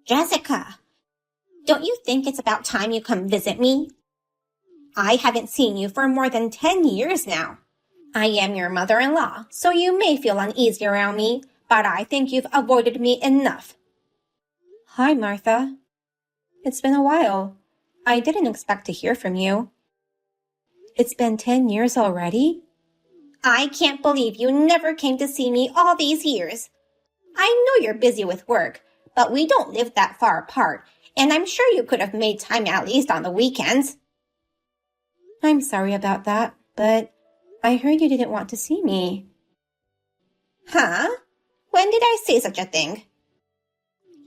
Jessica, don't you think it's about time you come visit me? I haven't seen you for more than 10 years now. I am your mother-in-law, so you may feel uneasy around me, but I think you've avoided me enough. Hi, Martha. It's been a while. I didn't expect to hear from you. It's been 10 years already? I can't believe you never came to see me all these years. I know you're busy with work, but we don't live that far apart, and I'm sure you could have made time at least on the weekends. I'm sorry about that, but I heard you didn't want to see me. Huh? When did I say such a thing?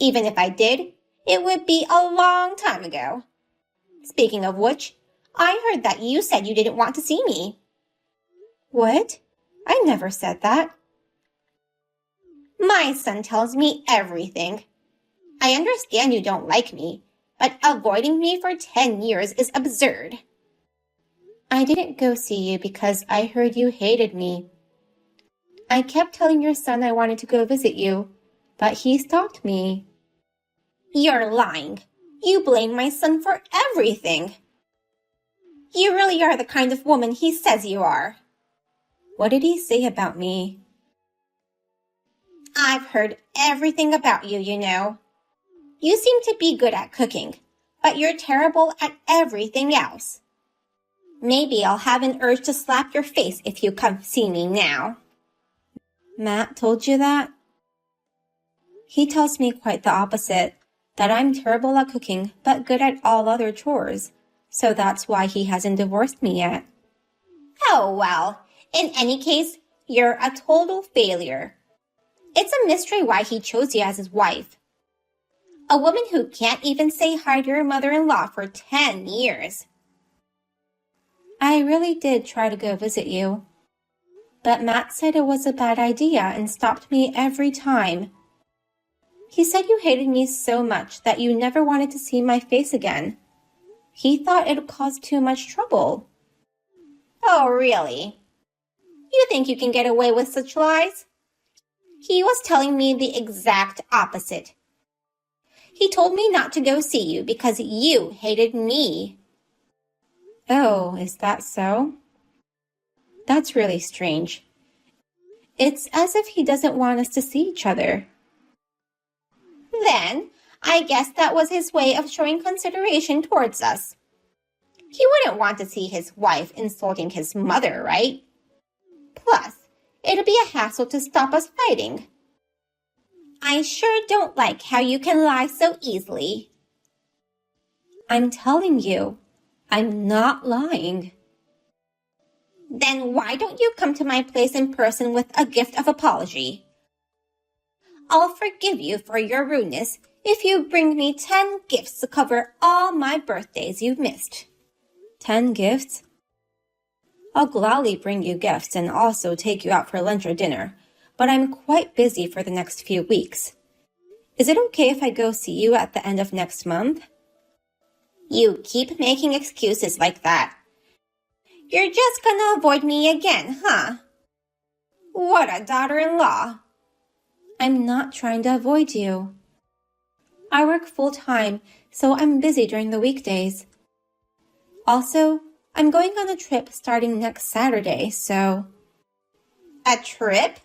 Even if I did, it would be a long time ago. Speaking of which, I heard that you said you didn't want to see me. What? I never said that. My son tells me everything. I understand you don't like me, but avoiding me for 10 years is absurd. I didn't go see you because I heard you hated me. I kept telling your son I wanted to go visit you, but he stopped me. You're lying. You blame my son for everything. You really are the kind of woman he says you are. What did he say about me? I've heard everything about you, you know. You seem to be good at cooking, but you're terrible at everything else. Maybe I'll have an urge to slap your face if you come see me now. Matt told you that? He tells me quite the opposite, that I'm terrible at cooking but good at all other chores, so that's why he hasn't divorced me yet. Oh, well, in any case, you're a total failure. It's a mystery why he chose you as his wife. A woman who can't even say hi to your mother-in-law for 10 years. I really did try to go visit you, but Matt said it was a bad idea and stopped me every time. He said you hated me so much that you never wanted to see my face again. He thought it would cause too much trouble. Oh, really? You think you can get away with such lies? He was telling me the exact opposite. He told me not to go see you because you hated me. Oh, is that so? That's really strange. It's as if he doesn't want us to see each other. Then, I guess that was his way of showing consideration towards us. He wouldn't want to see his wife insulting his mother, right? Plus, it'll be a hassle to stop us fighting. I sure don't like how you can lie so easily. I'm telling you, I'm not lying. Then why don't you come to my place in person with a gift of apology? I'll forgive you for your rudeness if you bring me 10 gifts to cover all my birthdays you've missed. 10 gifts? I'll gladly bring you gifts and also take you out for lunch or dinner, but I'm quite busy for the next few weeks. Is it okay if I go see you at the end of next month? You keep making excuses like that. You're just gonna avoid me again, huh? What a daughter-in-law. I'm not trying to avoid you. I work full-time, so I'm busy during the weekdays. Also, I'm going on a trip starting next Saturday, so... A trip?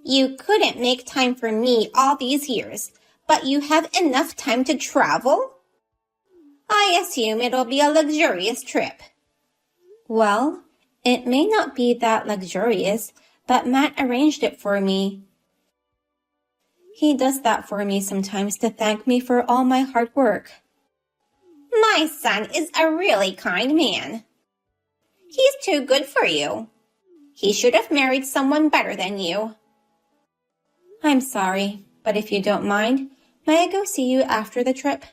You couldn't make time for me all these years, but you have enough time to travel? I assume it'll be a luxurious trip. Well, it may not be that luxurious, but Matt arranged it for me. He does that for me sometimes to thank me for all my hard work. My son is a really kind man. He's too good for you. He should have married someone better than you. I'm sorry, but if you don't mind, may I go see you after the trip?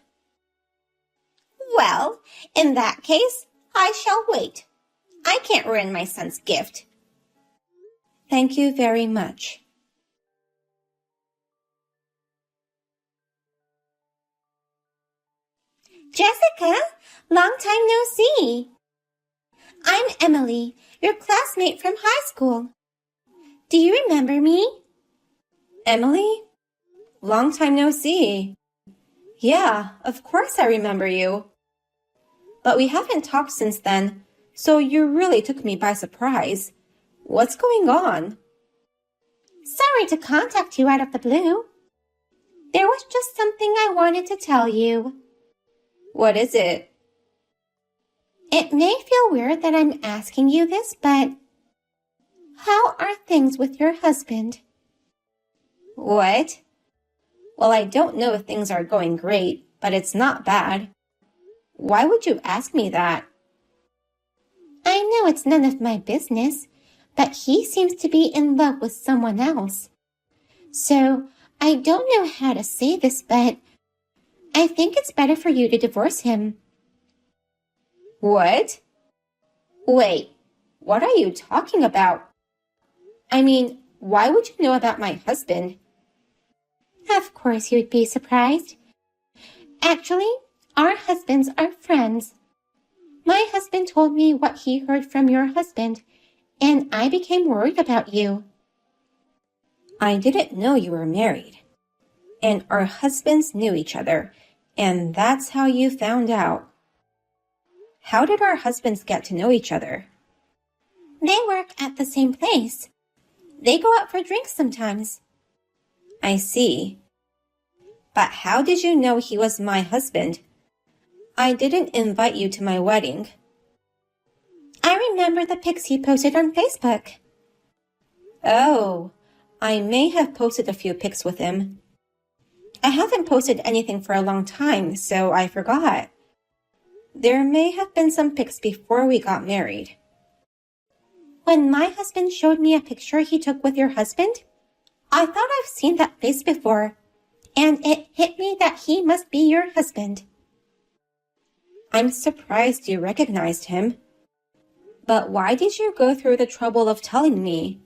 Well, in that case, I shall wait. I can't ruin my son's gift. Thank you very much. Jessica, long time no see. I'm Emily, your classmate from high school. Do you remember me? Emily? Long time no see. Yeah, of course I remember you. But we haven't talked since then, so you really took me by surprise. What's going on? Sorry to contact you out of the blue. There was just something I wanted to tell you. What is it? It may feel weird that I'm asking you this, but how are things with your husband? What? Well, I don't know if things are going great, but it's not bad. Why would you ask me that? I know it's none of my business, but he seems to be in love with someone else. So, I don't know how to say this, but I think it's better for you to divorce him. What? Wait, what are you talking about? I mean, why would you know about my husband? Of course you'd be surprised. Actually, our husbands are friends. My husband told me what he heard from your husband, and I became worried about you. I didn't know you were married. And our husbands knew each other, and that's how you found out. How did our husbands get to know each other? They work at the same place. They go out for drinks sometimes. I see. But how did you know he was my husband? I didn't invite you to my wedding. I remember the pics he posted on Facebook. Oh, I may have posted a few pics with him. I haven't posted anything for a long time, so I forgot. There may have been some pics before we got married. When my husband showed me a picture he took with your husband, I thought I've seen that face before, and it hit me that he must be your husband. I'm surprised you recognized him. But why did you go through the trouble of telling me?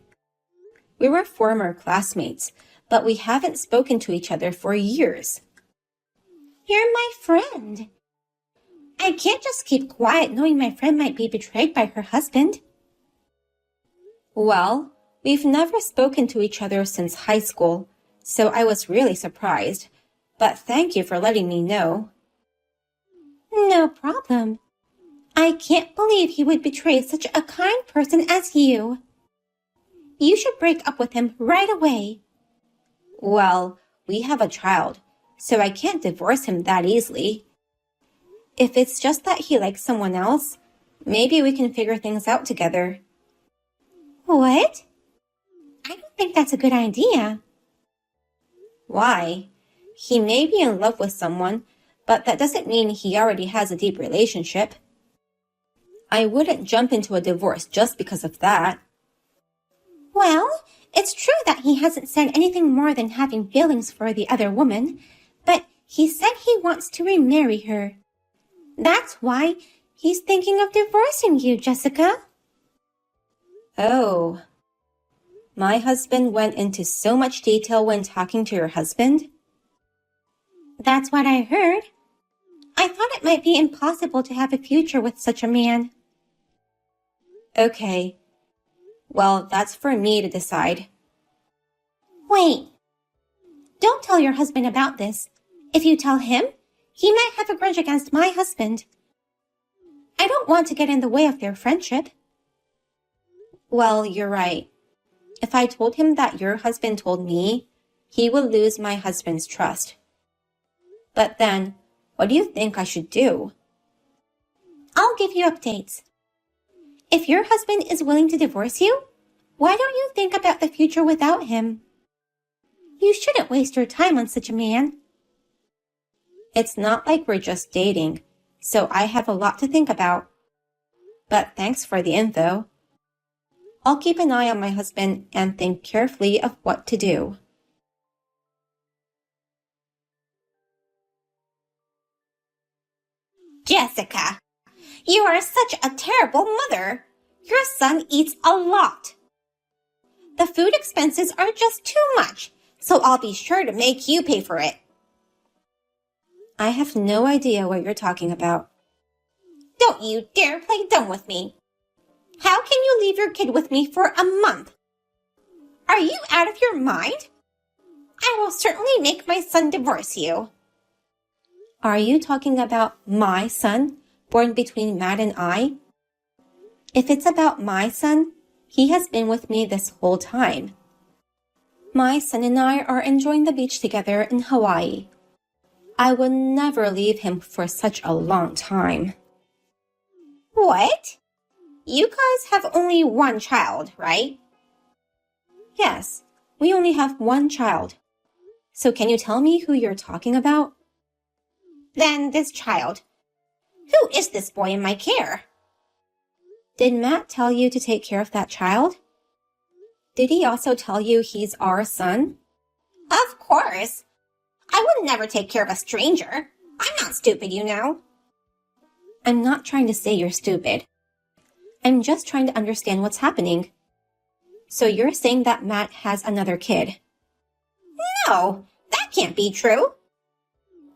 We were former classmates, but we haven't spoken to each other for years. You're my friend. I can't just keep quiet knowing my friend might be betrayed by her husband. Well, we've never spoken to each other since high school, so I was really surprised. But thank you for letting me know. No problem. I can't believe he would betray such a kind person as you. You should break up with him right away. Well, we have a child, so I can't divorce him that easily. If it's just that he likes someone else, maybe we can figure things out together. What? I don't think that's a good idea. Why? He may be in love with someone, but that doesn't mean he already has a deep relationship. I wouldn't jump into a divorce just because of that. Well, it's true that he hasn't said anything more than having feelings for the other woman, but he said he wants to remarry her. That's why he's thinking of divorcing you, Jessica. Oh. My husband went into so much detail when talking to your husband? That's what I heard. I thought it might be impossible to have a future with such a man. Okay. Well, that's for me to decide. Wait. Don't tell your husband about this. If you tell him, he might have a grudge against my husband. I don't want to get in the way of their friendship. Well, you're right. If I told him that your husband told me, he would lose my husband's trust. But then, what do you think I should do? I'll give you updates. If your husband is willing to divorce you, why don't you think about the future without him? You shouldn't waste your time on such a man. It's not like we're just dating, so I have a lot to think about. But thanks for the info. I'll keep an eye on my husband and think carefully of what to do. Jessica, you are such a terrible mother. Your son eats a lot. The food expenses are just too much, so I'll be sure to make you pay for it. I have no idea what you're talking about. Don't you dare play dumb with me. How can you leave your kid with me for a month? Are you out of your mind? I will certainly make my son divorce you. Are you talking about my son, born between Matt and I? If it's about my son, he has been with me this whole time. My son and I are enjoying the beach together in Hawaii. I would never leave him for such a long time. What? You guys have only one child, right? Yes, we only have one child. So can you tell me who you're talking about? Then this child. Who is this boy in my care? Did Matt tell you to take care of that child? Did he also tell you he's our son? Of course. I would never take care of a stranger. I'm not stupid, you know. I'm not trying to say you're stupid. I'm just trying to understand what's happening. So you're saying that Matt has another kid? No, that can't be true.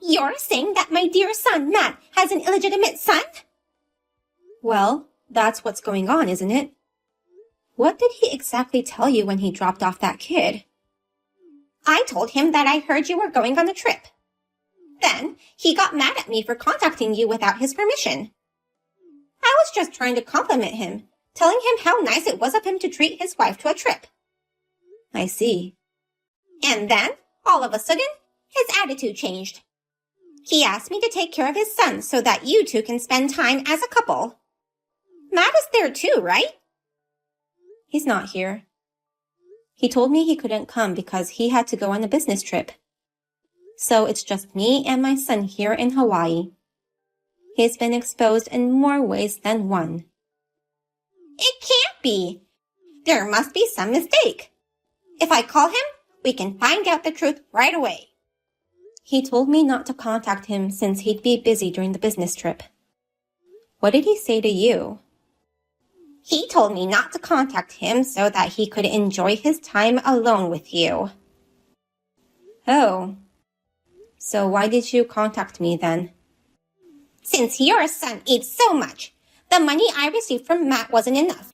You're saying that my dear son, Matt, has an illegitimate son? Well, that's what's going on, isn't it? What did he exactly tell you when he dropped off that kid? I told him that I heard you were going on a trip. Then he got mad at me for contacting you without his permission. I was just trying to compliment him, telling him how nice it was of him to treat his wife to a trip. I see. And then, all of a sudden, his attitude changed. He asked me to take care of his son so that you two can spend time as a couple. Matt is there too, right? He's not here. He told me he couldn't come because he had to go on a business trip. So it's just me and my son here in Hawaii. He's been exposed in more ways than one. It can't be. There must be some mistake. If I call him, we can find out the truth right away. He told me not to contact him since he'd be busy during the business trip. What did he say to you? He told me not to contact him so that he could enjoy his time alone with you. Oh. So why did you contact me then? Since your son eats so much, the money I received from Matt wasn't enough.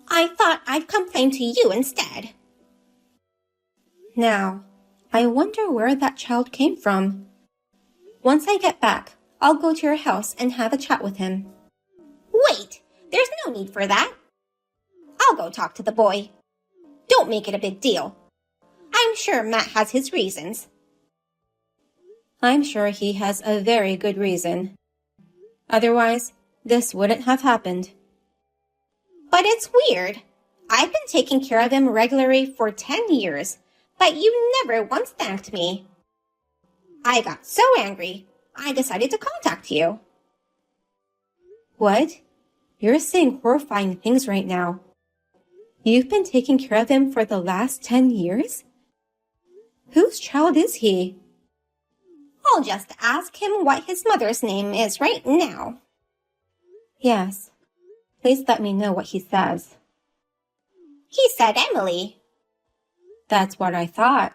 I thought I'd complain to you instead. Now, I wonder where that child came from. Once I get back, I'll go to your house and have a chat with him. Wait, there's no need for that. I'll go talk to the boy. Don't make it a big deal. I'm sure Matt has his reasons. I'm sure he has a very good reason. Otherwise, this wouldn't have happened. But it's weird. I've been taking care of him regularly for 10 years, but you never once thanked me. I got so angry, I decided to contact you. What? You're saying horrifying things right now. You've been taking care of him for the last 10 years? Whose child is he? I'll just ask him what his mother's name is right now. Yes. Please let me know what he says. He said Emily. That's what I thought.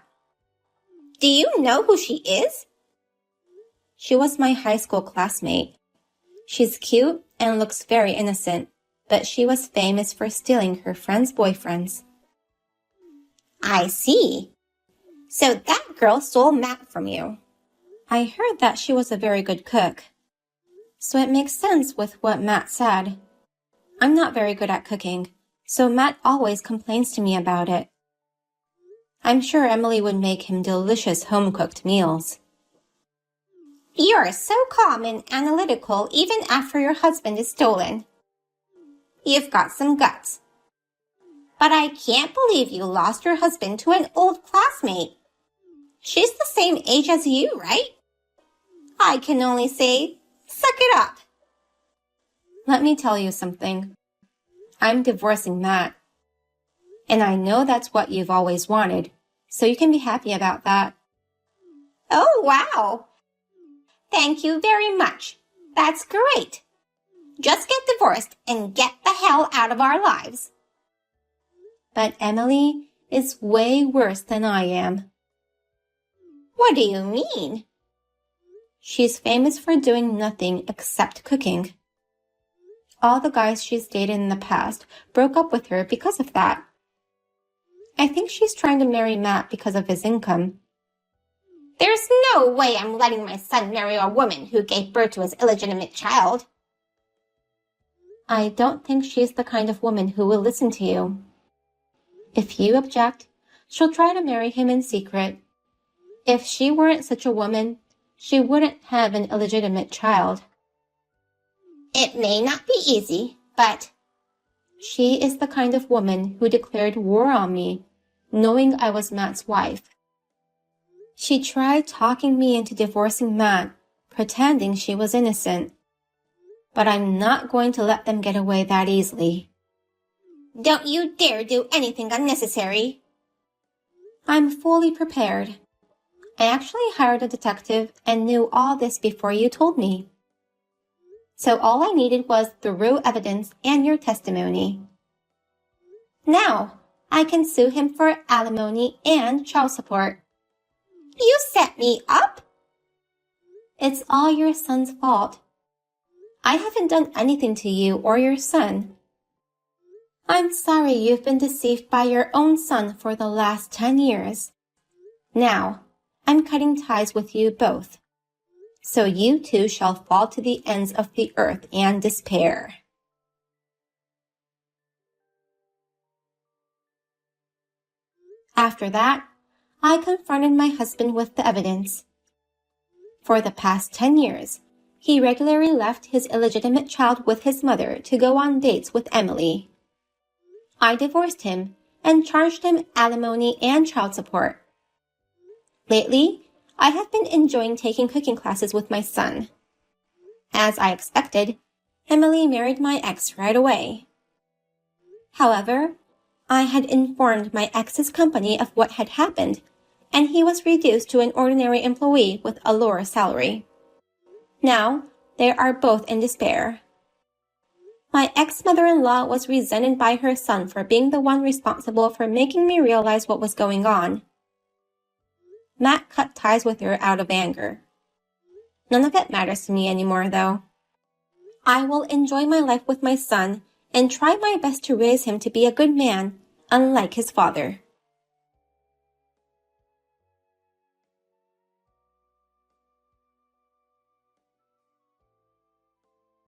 Do you know who she is? She was my high school classmate. She's cute and looks very innocent, but she was famous for stealing her friends' boyfriends. I see. So that girl stole Matt from you. I heard that she was a very good cook. So it makes sense with what Matt said. I'm not very good at cooking, so Matt always complains to me about it. I'm sure Emily would make him delicious home-cooked meals. You're so calm and analytical even after your husband is stolen. You've got some guts. But I can't believe you lost your husband to an old classmate. She's the same age as you, right? I can only say, suck it up. Let me tell you something. I'm divorcing Matt. And I know that's what you've always wanted, so you can be happy about that. Oh, wow. Thank you very much. That's great. Just get divorced and get the hell out of our lives. But Emily is way worse than I am. What do you mean? She's famous for doing nothing except cooking. All the guys she's dated in the past broke up with her because of that. I think she's trying to marry Matt because of his income. There's no way I'm letting my son marry a woman who gave birth to his illegitimate child. I don't think she's the kind of woman who will listen to you. If you object, she'll try to marry him in secret. If she weren't such a woman, she wouldn't have an illegitimate child. It may not be easy, but she is the kind of woman who declared war on me, knowing I was Matt's wife. She tried talking me into divorcing Matt, pretending she was innocent. But I'm not going to let them get away that easily. Don't you dare do anything unnecessary. I'm fully prepared. I actually hired a detective and knew all this before you told me. So all I needed was the raw evidence and your testimony. Now, I can sue him for alimony and child support. You set me up? It's all your son's fault. I haven't done anything to you or your son. I'm sorry you've been deceived by your own son for the last 10 years. Now, I'm cutting ties with you both. So you two shall fall to the ends of the earth and despair. After that, I confronted my husband with the evidence. For the past 10 years, he regularly left his illegitimate child with his mother to go on dates with Emily. I divorced him and charged him alimony and child support. Lately, I have been enjoying taking cooking classes with my son. As I expected, Emily married my ex right away. However, I had informed my ex's company of what had happened, and he was reduced to an ordinary employee with a lower salary. Now, they are both in despair. My ex-mother-in-law was resented by her son for being the one responsible for making me realize what was going on. Matt cut ties with her out of anger. None of it matters to me anymore, though. I will enjoy my life with my son and try my best to raise him to be a good man, unlike his father.